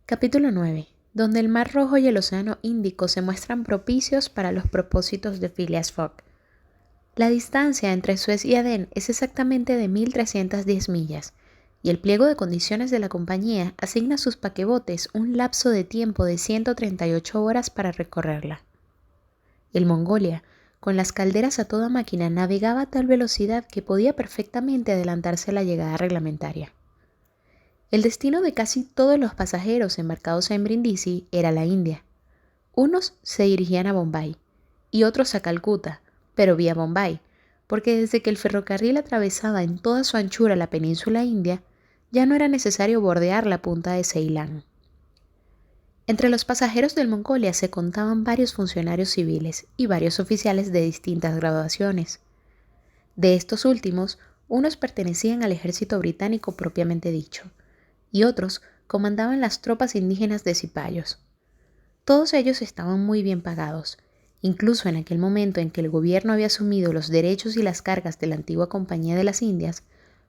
Capítulo 9, donde el Mar Rojo y el Océano Índico se muestran propicios para los propósitos de Phileas Fogg. La distancia entre Suez y Adén es exactamente de 1.310 millas, y el pliego de condiciones de la compañía asigna a sus paquebotes un lapso de tiempo de 138 horas para recorrerla. El Mongolia, con las calderas a toda máquina, navegaba a tal velocidad que podía perfectamente adelantarse a la llegada reglamentaria. El destino de casi todos los pasajeros embarcados en Brindisi era la India. Unos se dirigían a Bombay y otros a Calcuta, pero vía Bombay, porque desde que el ferrocarril atravesaba en toda su anchura la península india, ya no era necesario bordear la punta de Ceilán. Entre los pasajeros del Mongolia se contaban varios funcionarios civiles y varios oficiales de distintas graduaciones. De estos últimos, unos pertenecían al ejército británico propiamente dicho, y otros comandaban las tropas indígenas de cipayos. Todos ellos estaban muy bien pagados, incluso en aquel momento en que el gobierno había asumido los derechos y las cargas de la antigua Compañía de las Indias.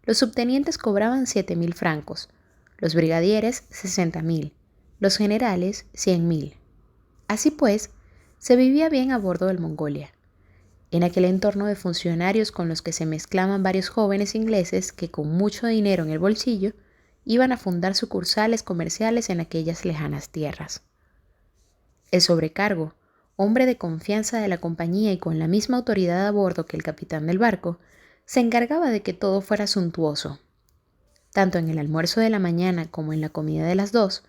Los subtenientes cobraban 7.000 francos, los brigadieres 60.000, los generales 100.000. Así pues, se vivía bien a bordo del Mongolia, en aquel entorno de funcionarios con los que se mezclaban varios jóvenes ingleses que con mucho dinero en el bolsillo iban a fundar sucursales comerciales en aquellas lejanas tierras. El sobrecargo, hombre de confianza de la compañía y con la misma autoridad a bordo que el capitán del barco, se encargaba de que todo fuera suntuoso. Tanto en el almuerzo de la mañana como en la comida de las 2,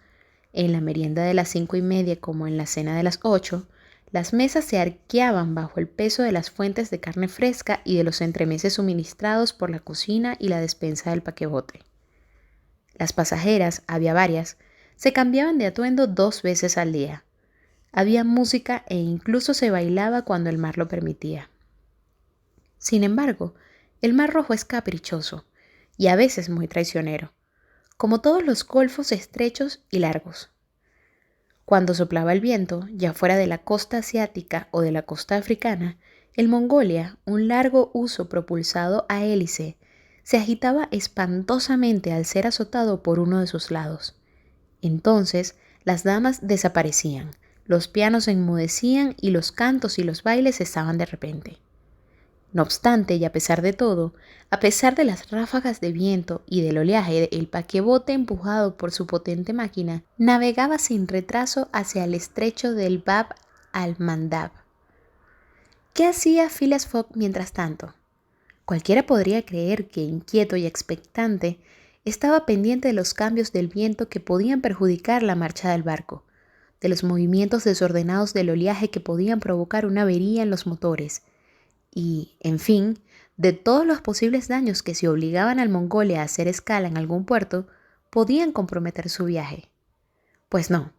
en la merienda de las 5:30 como en la cena de las 8, las mesas se arqueaban bajo el peso de las fuentes de carne fresca y de los entremeses suministrados por la cocina y la despensa del paquebote. Las pasajeras, había varias, se cambiaban de atuendo 2 veces al día. Había música e incluso se bailaba cuando el mar lo permitía. Sin embargo, el Mar Rojo es caprichoso y a veces muy traicionero, como todos los golfos estrechos y largos. Cuando soplaba el viento, ya fuera de la costa asiática o de la costa africana, el Mongolia, un largo uso propulsado a hélice, se agitaba espantosamente al ser azotado por uno de sus lados. Entonces, las damas desaparecían, los pianos enmudecían y los cantos y los bailes cesaban de repente. No obstante, y a pesar de todo, a pesar de las ráfagas de viento y del oleaje, el paquebote empujado por su potente máquina navegaba sin retraso hacia el estrecho del Bab al-Mandab. ¿Qué hacía Phileas Fogg mientras tanto? Cualquiera podría creer que, inquieto y expectante, estaba pendiente de los cambios del viento que podían perjudicar la marcha del barco, de los movimientos desordenados del oleaje que podían provocar una avería en los motores, y, en fin, de todos los posibles daños que, si obligaban al Mongolia a hacer escala en algún puerto, podían comprometer su viaje. Pues no,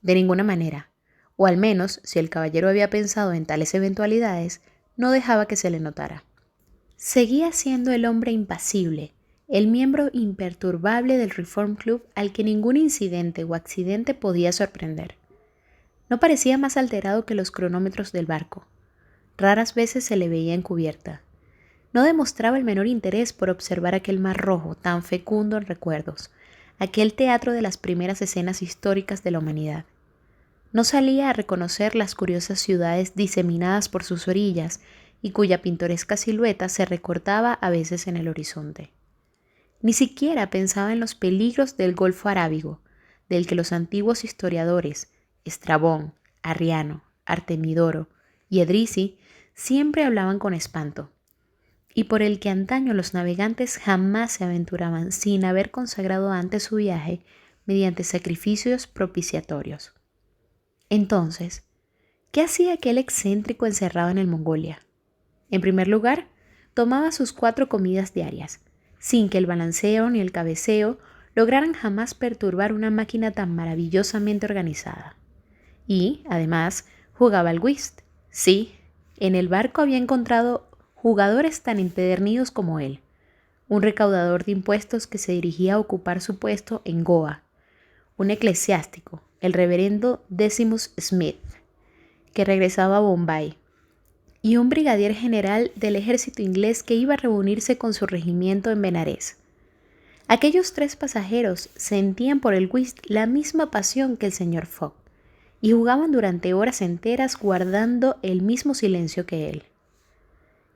de ninguna manera, o al menos, si el caballero había pensado en tales eventualidades, no dejaba que se le notara. Seguía siendo el hombre impasible, el miembro imperturbable del Reform Club al que ningún incidente o accidente podía sorprender. No parecía más alterado que los cronómetros del barco. Raras veces se le veía en cubierta. No demostraba el menor interés por observar aquel Mar Rojo tan fecundo en recuerdos, aquel teatro de las primeras escenas históricas de la humanidad. No salía a reconocer las curiosas ciudades diseminadas por sus orillas y cuya pintoresca silueta se recortaba a veces en el horizonte. Ni siquiera pensaba en los peligros del Golfo Arábigo, del que los antiguos historiadores, Estrabón, Arriano, Artemidoro y Edrisi, siempre hablaban con espanto, y por el que antaño los navegantes jamás se aventuraban sin haber consagrado antes su viaje mediante sacrificios propiciatorios. Entonces, ¿qué hacía aquel excéntrico encerrado en el Mongolia? En primer lugar, tomaba sus 4 comidas diarias, sin que el balanceo ni el cabeceo lograran jamás perturbar una máquina tan maravillosamente organizada. Y, además, jugaba al whist. Sí, en el barco había encontrado jugadores tan empedernidos como él, un recaudador de impuestos que se dirigía a ocupar su puesto en Goa, un eclesiástico, el reverendo Decimus Smith, que regresaba a Bombay, y un brigadier general del ejército inglés que iba a reunirse con su regimiento en Benarés. Aquellos 3 pasajeros sentían por el whist la misma pasión que el señor Fogg y jugaban durante horas enteras guardando el mismo silencio que él.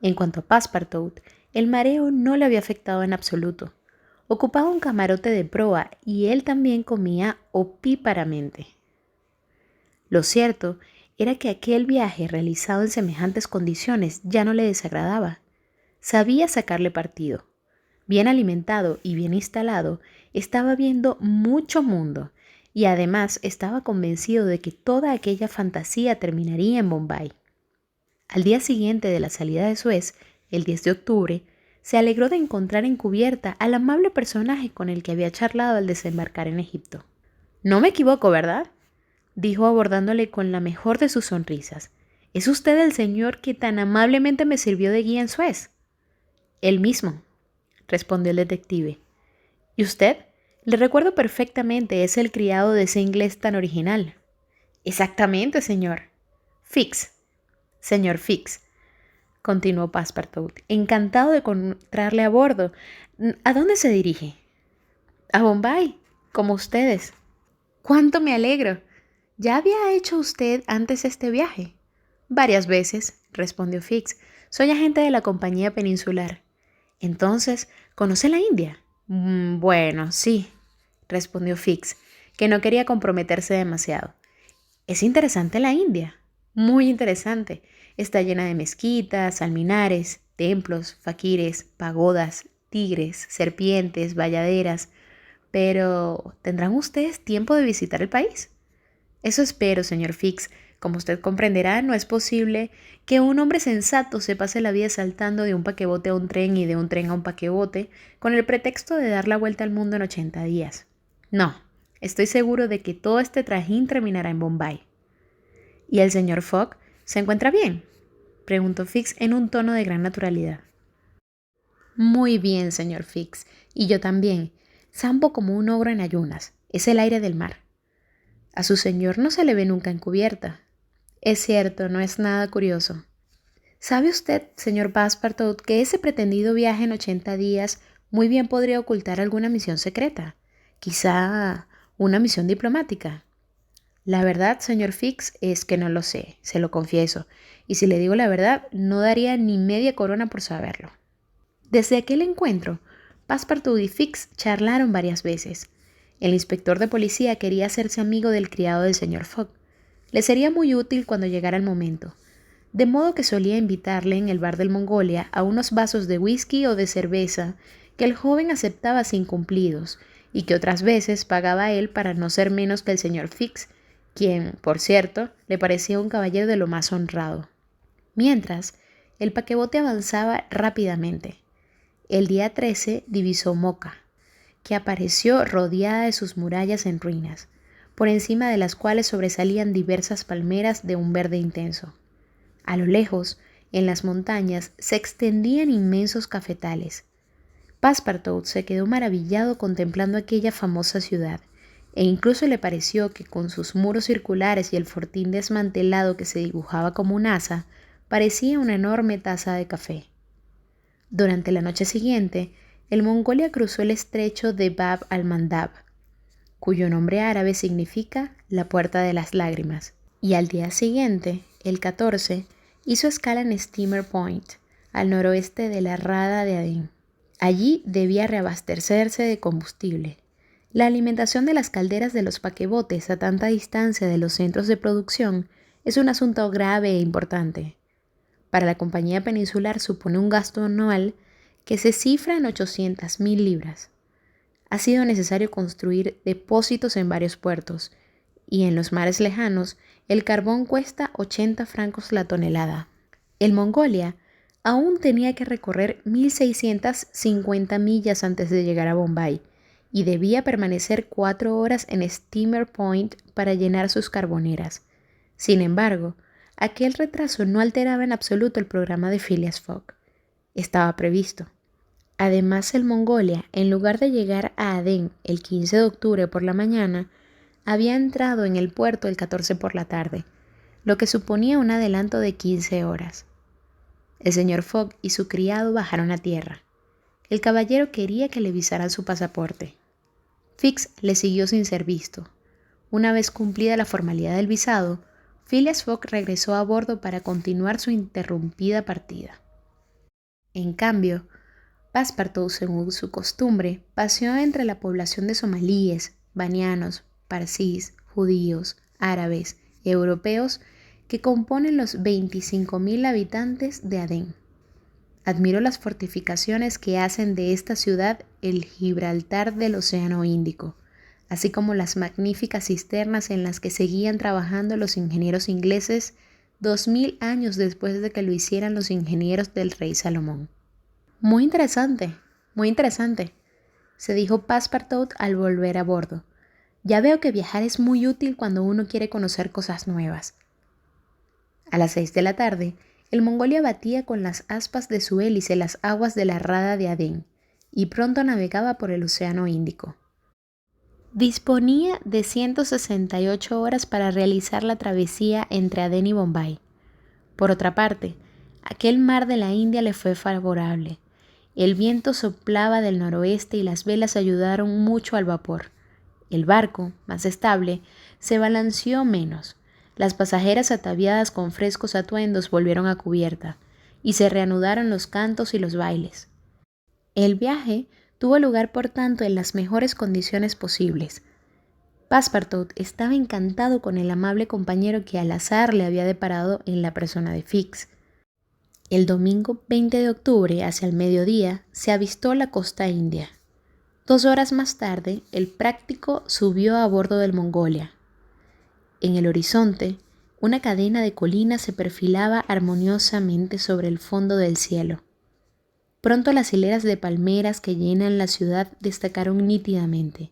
En cuanto a Passepartout, el mareo no le había afectado en absoluto. Ocupaba un camarote de proa y él también comía opíparamente. Lo cierto era que aquel viaje realizado en semejantes condiciones ya no le desagradaba. Sabía sacarle partido. Bien alimentado y bien instalado, estaba viendo mucho mundo y además estaba convencido de que toda aquella fantasía terminaría en Bombay. Al día siguiente de la salida de Suez, el 10 de octubre, se alegró de encontrar en cubierta al amable personaje con el que había charlado al desembarcar en Egipto. «No me equivoco, ¿verdad?», dijo abordándole con la mejor de sus sonrisas. «¿Es usted el señor que tan amablemente me sirvió de guía en Suez?». «El mismo», respondió el detective. «¿Y usted? Le recuerdo perfectamente, es el criado de ese inglés tan original». «Exactamente, señor». «Fix, señor Fix», continuó Passepartout, encantado de encontrarle a bordo. «¿A dónde se dirige?» «A Bombay, como ustedes». «¡Cuánto me alegro! ¿Ya había hecho usted antes este viaje?» «Varias veces», respondió Fix. «Soy agente de la compañía peninsular». «Entonces, ¿conoce la India?» Bueno, sí», respondió Fix, que no quería comprometerse demasiado. «Es interesante la India». «Muy interesante. Está llena de mezquitas, alminares, templos, faquires, pagodas, tigres, serpientes, bayaderas. Pero, ¿tendrán ustedes tiempo de visitar el país?» «Eso espero, señor Fix. Como usted comprenderá, no es posible que un hombre sensato se pase la vida saltando de un paquebote a un tren y de un tren a un paquebote con el pretexto de dar la vuelta al mundo en 80 días. No, estoy seguro de que todo este trajín terminará en Bombay». «¿Y el señor Fogg se encuentra bien?», preguntó Fix en un tono de gran naturalidad. «Muy bien, señor Fix, y yo también. Zampo como un ogro en ayunas. Es el aire del mar». «A su señor no se le ve nunca en cubierta». «Es cierto, no es nada curioso». «¿Sabe usted, señor Passepartout, que ese pretendido viaje en 80 días muy bien podría ocultar alguna misión secreta? Quizá una misión diplomática». «La verdad, señor Fix, es que no lo sé, se lo confieso, y si le digo la verdad, no daría ni media corona por saberlo». Desde aquel encuentro, Passepartout y Fix charlaron varias veces. El inspector de policía quería hacerse amigo del criado del señor Fogg. Le sería muy útil cuando llegara el momento, de modo que solía invitarle en el bar del Mongolia a unos vasos de whisky o de cerveza que el joven aceptaba sin cumplidos y que otras veces pagaba él para no ser menos que el señor Fix, quien, por cierto, le parecía un caballero de lo más honrado. Mientras, el paquebote avanzaba rápidamente. El día 13 divisó Mocha, que apareció rodeada de sus murallas en ruinas, por encima de las cuales sobresalían diversas palmeras de un verde intenso. A lo lejos, en las montañas, se extendían inmensos cafetales. Passepartout se quedó maravillado contemplando aquella famosa ciudad, e incluso le pareció que con sus muros circulares y el fortín desmantelado que se dibujaba como un asa, parecía una enorme taza de café. Durante la noche siguiente, el Mongolia cruzó el estrecho de Bab al-Mandab, cuyo nombre árabe significa la puerta de las lágrimas, y al día siguiente, el 14, hizo escala en Steamer Point, al noroeste de la Rada de Adén. Allí debía reabastecerse de combustible. La alimentación de las calderas de los paquebotes a tanta distancia de los centros de producción es un asunto grave e importante. Para la compañía peninsular supone un gasto anual que se cifra en 800,000 libras. Ha sido necesario construir depósitos en varios puertos, y en los mares lejanos el carbón cuesta 80 francos la tonelada. El Mongolia aún tenía que recorrer 1.650 millas antes de llegar a Bombay, y debía permanecer 4 horas en Steamer Point para llenar sus carboneras. Sin embargo, aquel retraso no alteraba en absoluto el programa de Phileas Fogg. Estaba previsto. Además, el Mongolia, en lugar de llegar a Adén el 15 de octubre por la mañana, había entrado en el puerto el 14 por la tarde, lo que suponía un adelanto de 15 horas. El señor Fogg y su criado bajaron a tierra. el caballero quería que le visaran su pasaporte. Fix le siguió sin ser visto. Una vez cumplida la formalidad del visado, Phileas Fogg regresó a bordo para continuar su interrumpida partida. En cambio, Passepartout, según su costumbre, paseó entre la población de somalíes, banianos, parsis, judíos, árabes y europeos que componen los 25.000 habitantes de Adén. Admiró las fortificaciones que hacen de esta ciudad el Gibraltar del Océano Índico, así como las magníficas cisternas en las que seguían trabajando los ingenieros ingleses 2000 años después de que lo hicieran los ingenieros del rey Salomón. Muy interesante, se dijo Passepartout al volver a bordo. Ya veo que viajar es muy útil cuando uno quiere conocer cosas nuevas. A las 6 de la tarde, el Mongolia batía con las aspas de su hélice las aguas de la rada de Adén y pronto navegaba por el Océano Índico. Disponía de 168 horas para realizar la travesía entre Adén y Bombay. Por otra parte, aquel mar de la India le fue favorable. El viento soplaba del noroeste y las velas ayudaron mucho al vapor. El barco, más estable, se balanceó menos. Las pasajeras ataviadas con frescos atuendos volvieron a cubierta y se reanudaron los cantos y los bailes. El viaje tuvo lugar, por tanto, en las mejores condiciones posibles. Passepartout estaba encantado con el amable compañero que al azar le había deparado en la persona de Fix. El domingo 20 de octubre, hacia el mediodía, se avistó la costa india. 2 horas más tarde, el práctico subió a bordo del Mongolia. En el horizonte, una cadena de colinas se perfilaba armoniosamente sobre el fondo del cielo. Pronto las hileras de palmeras que llenan la ciudad destacaron nítidamente.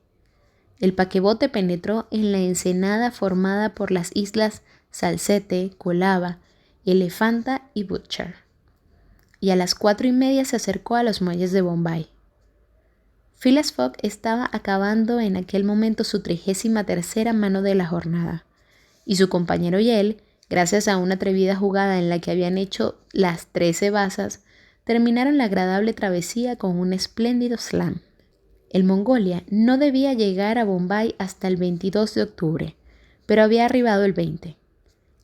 El paquebote penetró en la ensenada formada por las islas Salsette, Colaba, Elefanta y Butcher, y a las 4:30 se acercó a los muelles de Bombay. Phileas Fogg estaba acabando en aquel momento su 33ª mano de la jornada, y su compañero y él, gracias a una atrevida jugada en la que habían hecho las 13 bazas, terminaron la agradable travesía con un espléndido slam. El Mongolia no debía llegar a Bombay hasta el 22 de octubre, pero había arribado el 20.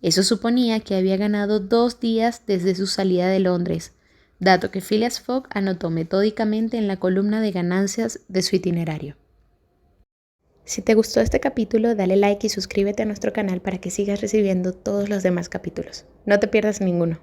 Eso suponía que había ganado 2 días desde su salida de Londres, dato que Phileas Fogg anotó metódicamente en la columna de ganancias de su itinerario. Si te gustó este capítulo, dale like y suscríbete a nuestro canal para que sigas recibiendo todos los demás capítulos. No te pierdas ninguno.